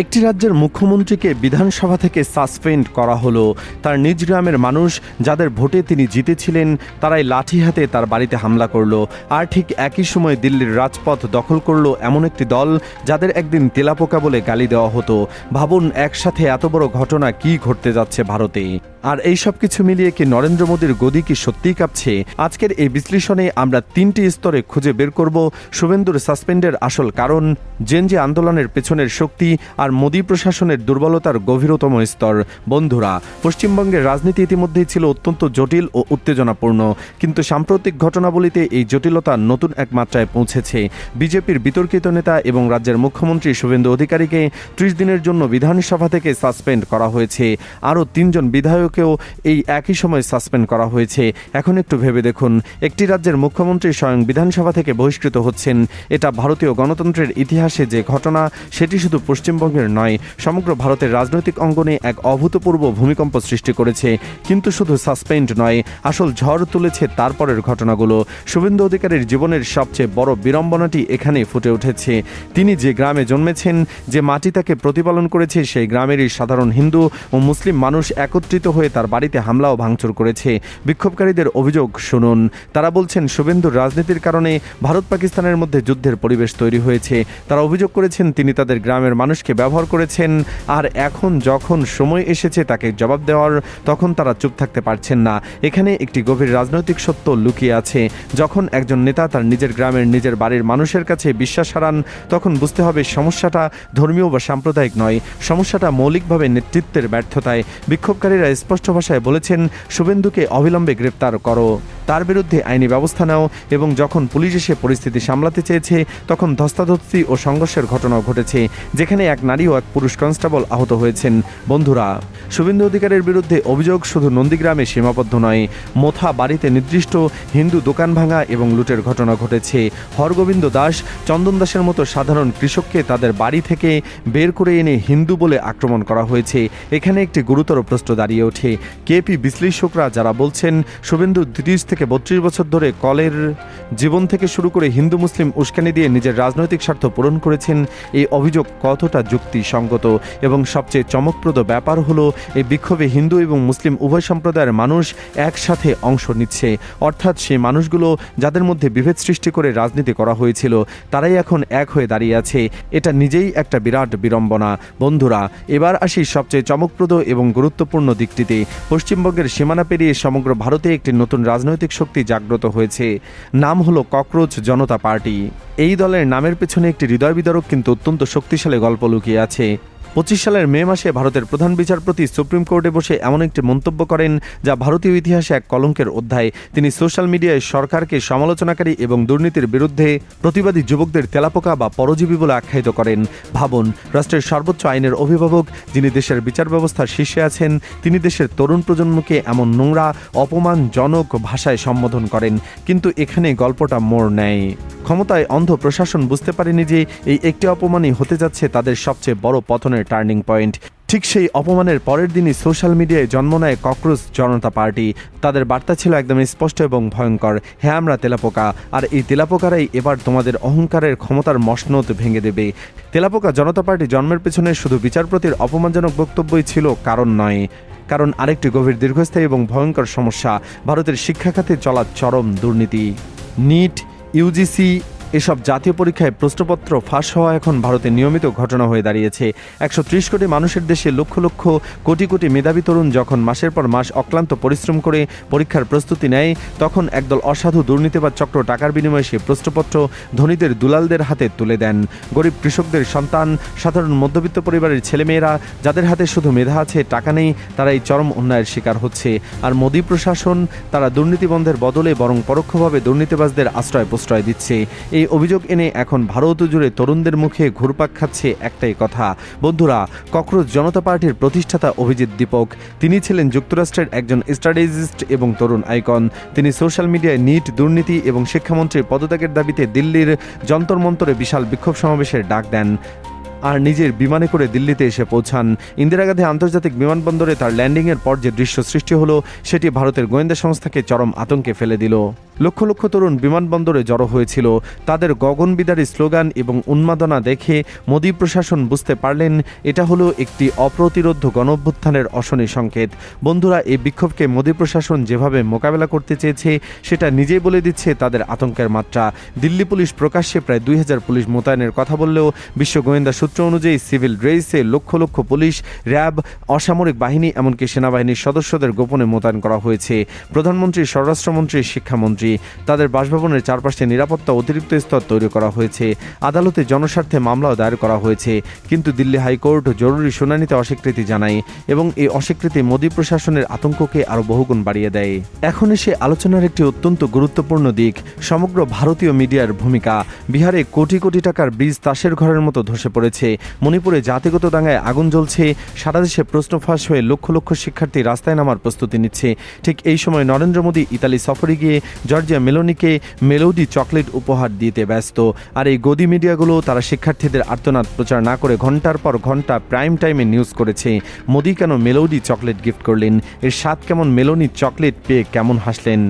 একটি রাজ্যের মুখ্যমন্ত্রীকে বিধানসভা থেকে সাসপেন্ড করা হলো। তার নিজ গ্রামের মানুষ যাদের ভোটে তিনি জিতেছিলেন তারাই লাঠি হাতে তার বাড়িতে হামলা করলো। আর ঠিক একই সময় দিল্লির রাজপথ দখল করলো এমন একটি দল যাদের একদিন তেলাপোকা বলে গালি দেওয়া হতো। ভাবুন, একসাথে এত বড় ঘটনা কি ঘটতে যাচ্ছে ভারতে। আর এই সব কিছু মিলিয়ে কি নরেন্দ্র মোদীর গদি কি সত্যিই কাঁপছে? আজকের এই বিশ্লেষণে আমরা 3টি স্তরে খুঁজে বের করব শুভেন্দুর সাসপেন্ডের আসল কারণ, জেনজি আন্দোলনের পেছনের শক্তি আর মোদী প্রশাসনের দুর্বলতার গভীরতম স্তর। বন্ধুরা, পশ্চিমবঙ্গের রাজনীতি ইতিমধ্যেই ছিল অত্যন্ত জটিল ও উত্তেজনাপূর্ণ, কিন্তু সাম্প্রতিক ঘটনাবলিতে এই জটিলতা নতুন এক মাত্রায় পৌঁছেছে। বিজেপির বিতর্কিত নেতা এবং রাজ্যের মুখ্যমন্ত্রী শুভেন্দু অধিকারীকে 30 দিনের জন্য বিধানসভা থেকে সাসপেন্ড করা হয়েছে। আরও 3 জন বিধায়ককেও এই একই সময় সাসপেন্ড করা হয়েছে। এখন একটু ভেবে দেখুন, একটি রাজ্যের মুখ্যমন্ত্রী স্বয়ং বিধানসভা থেকে বহিষ্কৃত হচ্ছেন। এটা ভারতীয় গণতন্ত্রের ইতিহাসে যে ঘটনা, সেটি শুধু পশ্চিমবঙ্গের নয়, সমগ্র ভারতের রাজনৈতিক অঙ্গনে এক অভূতপূর্ব ভূমিকম্প সৃষ্টি করেছে। কিন্তু শুধু সাসপেন্ড নয়, আসল ঝড় তুলেছে তারপরের ঘটনাগুলো। শুভেন্দু অধিকারীর জীবনের সবচেয়ে বড় বিড়ম্বনাটি এখানে ফুটে উঠেছে। তিনি যে গ্রামে জন্মেছেন, যে মাটি তাকে প্রতিপালন করেছে, সেই গ্রামেরই সাধারণ হিন্দু ও মুসলিম মানুষ একত্রিত হয়ে তার বাড়িতে হামলা ও ভাঙচুর করেছে। বিক্ষোভকারীদের অভিযোগ শুনুন। তারা বলছেন শুভেন্দুর রাজনীতির কারণে ভারত পাকিস্তানের মধ্যে যুদ্ধের পরিবেশ তৈরি হয়েছে। তারা অভিযোগ করেছেন তিনি তাদের গ্রামের মানুষকে ব্যবহার করেছেন, আর এখন যখন সময় এসেছে তাকে জবাব দেওয়ার, তখন তারা চুপ থাকতে পারছেন না। এখানে একটি গভীর রাজনৈতিক সত্য লুকিয়ে আছে। যখন একজন নেতা তার নিজের গ্রামের নিজের বাড়ির মানুষের কাছে বিশ্বাস হারান, তখন বুঝতে হবে সমস্যাটা ধর্মীয় বা সাম্প্রদায়িক নয়, সমস্যাটা মৌলিকভাবে নেতৃত্বের ব্যর্থতায়। বিক্ষোভকারীরা স্পষ্ট ভাষায় বলেছেন শুভেন্দুকে অবিলম্বে গ্রেপ্তার করো, তার বিরুদ্ধে আইনি ব্যবস্থা নাও। এবং যখন পুলিশ এসে পরিস্থিতি সামলাতে চেয়েছে, তখন ধস্তাধস্তি ও সংঘর্ষের ঘটনাও ঘটেছে, যেখানে এক নারী ও এক পুরুষ কনস্টেবল আহত হয়েছেন। বন্ধুরা, শুভেন্দু অধিকারের বিরুদ্ধে অভিযোগ শুধু নন্দীগ্রামে সীমাবদ্ধ নয়। মোথা বাড়িতে নির্দিষ্ট হিন্দু দোকান ভাঙা এবং লুটের ঘটনা ঘটেছে। হরগোবিন্দ দাস, চন্দন দাসের মতো সাধারণ কৃষককে তাদের বাড়ি থেকে বের করে এনে হিন্দু বলে আক্রমণ করা হয়েছে। এখানে একটি গুরুতর প্রশ্ন দাঁড়িয়ে ওঠে। কেপি বিশ্লেষকরা যারা বলছেন শুভেন্দু 30 থেকে 32 বছর ধরে কলের জীবন থেকে শুরু করে হিন্দু মুসলিম উস্কানি দিয়ে নিজের রাজনৈতিক স্বার্থ পূরণ করেছেন, এই অভিযোগ কতটা যুক্তিসঙ্গত? এবং সবচেয়ে চমকপ্রদ ব্যাপার হলো, এই বিক্ষোভে হিন্দু এবং মুসলিম উভয় সম্প্রদায়ের মানুষ একসাথে অংশ নিচ্ছে। অর্থাৎ সেই মানুষগুলো যাদের মধ্যে বিভেদ সৃষ্টি করে রাজনীতি করা হয়েছিল, তারাই এখন এক হয়ে দাঁড়িয়ে আছে। এটা নিজেই একটা বিরাট বিড়ম্বনা। বন্ধুরা, এবার আসি সবচেয়ে চমকপ্রদ এবং গুরুত্বপূর্ণ দিকটিতে। পশ্চিমবঙ্গের সীমানা পেরিয়ে সমগ্র ভারতে একটি নতুন রাজনৈতিক শক্তি জাগ্রত হয়েছে। নাম হলো ককরোচ জনতা পার্টি। এই দলের নামের পেছনে একটি হৃদয় বিদারক কিন্তু অত্যন্ত শক্তিশালী গল্প লুকিয়ে আছে। 25 সালের মে মাসে ভারতের প্রধান বিচারপতি সুপ্রিম কোর্টে বসে এমন একটি মন্তব্য করেন যা ভারতীয় ইতিহাসে এক কলঙ্কের অধ্যায়। তিনি সোশ্যাল মিডিয়ায় সরকারকে সমালোচনাকারী এবং দুর্নীতির বিরুদ্ধে প্রতিবাদী যুবকদের তেলাপোকা বা পরজীবী বলে আখ্যায়িত করেন। ভাবুন, রাষ্ট্রের সর্বোচ্চ আইনের অভিভাবক, যিনি দেশের বিচার ব্যবস্থার শীর্ষে আছেন, তিনি দেশের তরুণ প্রজন্মকে এমন নোংরা অপমানজনক ভাষায় সম্বোধন করেন। কিন্তু এখানে গল্পটা মোড় নেয়। ক্ষমতায় অন্ধ প্রশাসন বুঝতে পারেনি যে এই একটি অপমানই হতে যাচ্ছে তাদের সবচেয়ে বড় পতনের টার্নিং পয়েন্ট। ঠিক সেই অপমানের পরের দিনই সোশ্যাল মিডিয়ায় জন্ম নেয় ককরোচ জনতা পার্টি। তাদের বার্তা ছিল একদম স্পষ্ট এবং ভয়ঙ্কর: হ্যাঁ, আমরা তেলাপোকা, আর এই তেলাপোকারাই এবার তোমাদের অহংকারের ক্ষমতার মসনদ ভেঙে দেবে। তেলাপোকা জনতা পার্টি জন্মের পেছনে শুধু বিচারপতির অপমানজনক বক্তব্যই ছিল কারণ নয়, কারণ আরেকটি গভীর দীর্ঘস্থায়ী এবং ভয়ঙ্কর সমস্যা: ভারতের শিক্ষা খাতে চলা চরম দুর্নীতি। নিট, ইউজিসি এসব জাতীয় পরীক্ষায় প্রশ্নপত্র ফাঁস হওয়া এখন ভারতে নিয়মিত ঘটনা হয়ে দাঁড়িয়েছে। 130 কোটি মানুষের দেশে লক্ষ লক্ষ কোটি কোটি মেধাবী তরুণ যখন মাসের পর মাস অক্লান্ত পরিশ্রম করে পরীক্ষার প্রস্তুতি নেয়, তখন একদল অসাধু দুর্নীতিবাজ চক্র টাকার বিনিময়ে সেই প্রশ্নপত্র ধনীদের দুলালদের হাতে তুলে দেন। গরিব কৃষকদের সন্তান, সাধারণ মধ্যবিত্ত পরিবারের ছেলেমেয়েরা যাদের হাতে শুধু মেধা আছে, টাকা নেই, তারা এই চরম অন্যায়ের শিকার হচ্ছে। আর মোদী প্রশাসন, তারা দুর্নীতি বন্ধের বদলে বরং পরোক্ষভাবে দুর্নীতিবাজদের আশ্রয় প্রশ্রয় দিচ্ছে। এই অভিযোগ এনে এখন ভারত জুড়ে তরুণদের মুখে ঘুরপাক খাচ্ছে একটাই কথা। বন্ধুরা, ককরোচ জনতা পার্টির প্রতিষ্ঠাতা অভিজিৎ দীপক, তিনি ছিলেন যুক্তরাষ্ট্রের একজন স্ট্র্যাটেজিস্ট এবং তরুণ আইকন। তিনি সোশ্যাল মিডিয়ায় নিট, দুর্নীতি এবং শিক্ষামন্ত্রীর পদত্যাগের দাবিতে দিল্লির যন্তর মন্তরে বিশাল বিক্ষোভ সমাবেশের ডাক দেন আর নিজের বিমানে করে দিল্লিতে এসে পৌঁছান। ইন্দিরা গান্ধী আন্তর্জাতিক বিমানবন্দরে তার ল্যান্ডিংয়ের পর যে দৃশ্য সৃষ্টি হলো, সেটি ভারতের গোয়েন্দা সংস্থাকে চরম আতঙ্কে ফেলে দিল। লক্ষ লক্ষ তরুণ বিমানবন্দরে জড়ো হয়েছিল। তাদের গগনবিদারী স্লোগান এবং উন্মাদনা দেখে মোদী প্রশাসন বুঝতে পারলেন এটা হলো একটি অপ্রতিরোধ গণঅভ্যুত্থানের অশনি সংকেত। বন্ধুরা, এই বিক্ষোভকে মোদী প্রশাসন যেভাবে মোকাবেলা করতে চেয়েছে সেটা নিজেই বলে দিচ্ছে তাদের আতঙ্কের মাত্রা। দিল্লি পুলিশ প্রকাশ্যে প্রায় 2000 পুলিশ মোতায়েনের কথা বললেও বিশ্ব গোয়েন্দা সূত্র অনুযায়ী সিভিল ড্রেসে লক্ষ লক্ষ পুলিশ, র্যাব, অসামরিক বাহিনী এমনকি সেনাবাহিনীর সদস্যদের গোপনে মোতায়েন করা হয়েছে। প্রধানমন্ত্রী, স্বরাষ্ট্রমন্ত্রী, শিক্ষামন্ত্রী তাদের বাসভবনের চারপাশে নিরাপত্তা অতিরিক্ত স্তর তৈরি করা হয়েছে। আদালতে জনস্বার্থে মামলাও দায়ের করা হয়েছে, কিন্তু দিল্লি হাইকোর্ট জরুরি শুনানিতে অস্বীকৃতি জানায় এবং এই অস্বীকৃতি মোদী প্রশাসনের আতঙ্ককে আরও বহুগুণ বাড়িয়ে দেয়। এখন এসে আলোচনার একটি অত্যন্ত গুরুত্বপূর্ণ দিক, সমগ্র ভারতীয় মিডিয়ার ভূমিকা। বিহারে কোটি কোটি টাকার ব্রিজ তাসের ঘরের মতো ধসে পড়েছে। মণিপুরে জাতিগত দাঙ্গায় আগুন জ্বলছে। সারা দেশে প্রশ্ন ফাঁস হয়ে লক্ষ লক্ষ শিক্ষার্থী রাস্তায় নামার প্রস্তুতি নিচ্ছে। ঠিক এই সময় নরেন্দ্র মোদী ইতালি সফরে গিয়ে জর্জিয়া মেলোনিকে মেলোডি চকলেট উপহার দিতে ব্যস্ত। আর এই গদি মিডিয়াগুলো তারা শিক্ষার্থীদের আর্তনাদ প্রচার না করে ঘন্টার পর ঘন্টা প্রাইম টাইমে নিউজ করেছে। মোদী কেন মেলোডি চকলেট গিফট করলেন, এর স্বাদ কেমন, মেলোনি চকলেট পেয়ে কেমন হাসলেন।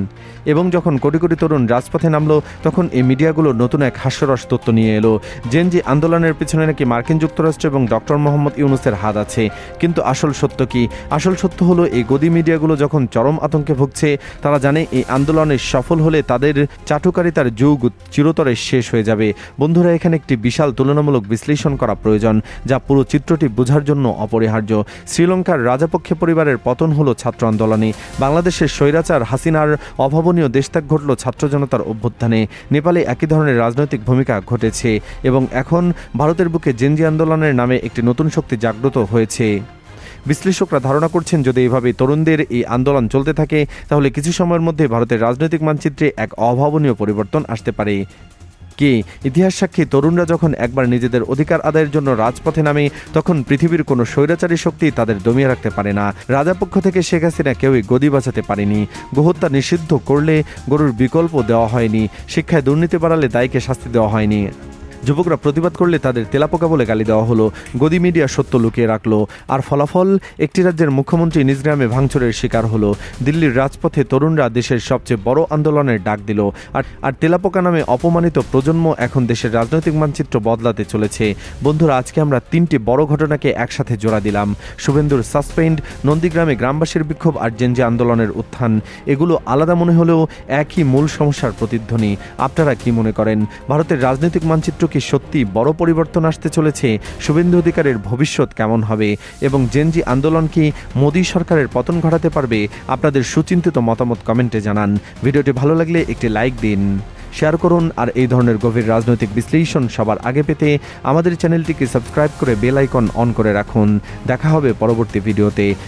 এবং যখন কোটি কোটি তরুণ রাজপথে নামলো তখন এই মিডিয়াগুলো নতুন এক হাস্যরস তথ্য নিয়ে এলো। জেনজি আন্দোলনের পেছনে নাকি মার্কিন যুক্তরাষ্ট্র এবং ডক্টর মোহাম্মদ ইউনুসের হাত আছে। কিন্তু আসল সত্য কি? আসল সত্য হলো এই গদি মিডিয়াগুলো যখন চরম আতঙ্কে ভুগছে, তারা জানে এই আন্দোলনে সফল হলে তাদের চাটুকারিতার যুগ চিরতরে শেষ হয়ে যাবে। বন্ধুরা, এখানে একটি বিশাল তুলনামূলক বিশ্লেষণ করা প্রয়োজন, যা পুরো চিত্রটি বোঝার জন্য অপরিহার্য। শ্রীলঙ্কার রাজাপক্ষে পরিবারের পতন হলো ছাত্র আন্দোলনে। বাংলাদেশের স্বৈরাচার হাসিনার অভাবনীয় দেশত্যাগ ঘটল ছাত্র জনতার অভ্যুত্থানে। নেপালে একই ধরনের রাজনৈতিক ভূমিকা ঘটেছে এবং এখন ভারতের বুকে জেনজি আন্দোলনের নামে একটি নতুন শক্তি জাগ্রত হয়েছে। বিশ্লেষকরা ধারণা করছেন যদি এভাবে তরুণদের এই আন্দোলন চলতে থাকে তাহলে কিছু সময়ের মধ্যে ভারতের রাজনৈতিক মানচিত্রে এক অভাবনীয় পরিবর্তন আসতে পারে। কি ইতিহাস সাক্ষী, তরুণরা যখন একবার নিজেদের অধিকার আদায়ের জন্য রাজপথে নামে তখন পৃথিবীর কোনো স্বৈরাচারী শক্তি তাদের দমিয়ে রাখতে পারে না। রাজাপক্ষ থেকে শেখ হাসিনা কেউই গদি বাঁচাতে পারেনি। গোহত্যা নিষিদ্ধ করলে গরুর বিকল্প দেওয়া হয়নি। শিক্ষায় দুর্নীতি বাড়ালে দায়ীকে শাস্তি দেওয়া হয়নি। যুবকরা প্রতিবাদ করলে তাদের তেলাপোকা বলে গালি দেওয়া হলো। গদি মিডিয়া সত্য লুকিয়ে রাখলো। আর ফলাফল, একটি রাজ্যের মুখ্যমন্ত্রী নিজ গ্রামে ভাঙচুরের শিকার হলো। দিল্লির রাজপথে তরুণরা দেশের সবচেয়ে বড় আন্দোলনের ডাক দিল। আর তেলাপোকা নামে অপমানিত প্রজন্ম এখন দেশের রাজনৈতিক মানচিত্র বদলাতে চলেছে। বন্ধুরা, আজকে আমরা 3টি বড় ঘটনাকে একসাথে জোড়া দিলাম। শুভেন্দুর সাসপেন্ড, নন্দীগ্রামে গ্রামবাসীর বিক্ষোভ আর জেনজি আন্দোলনের উত্থান। এগুলো আলাদা মনে হলেও একই মূল সমস্যার প্রতিধ্বনি। আপনারা কি মনে করেন, ভারতের রাজনৈতিক মানচিত্র কি সত্যি বড় পরিবর্তন আসতে চলেছে? শুভেন্দু অধিকারের ভবিষ্যৎ কেমন হবে এবং জেনজি আন্দোলন কি মোদী সরকারের পতন ঘটাতে পারবে? আপনাদের সুচিন্তিত মতামত কমেন্টে জানান। ভিডিওটি ভালো লাগলে একটি লাইক দিন, শেয়ার করুন আর এই ধরনের গভীর রাজনৈতিক বিশ্লেষণ সবার আগে পেতে আমাদের চ্যানেলটিকে সাবস্ক্রাইব করে বেল আইকন অন করে রাখুন। দেখা হবে পরবর্তী ভিডিওতে।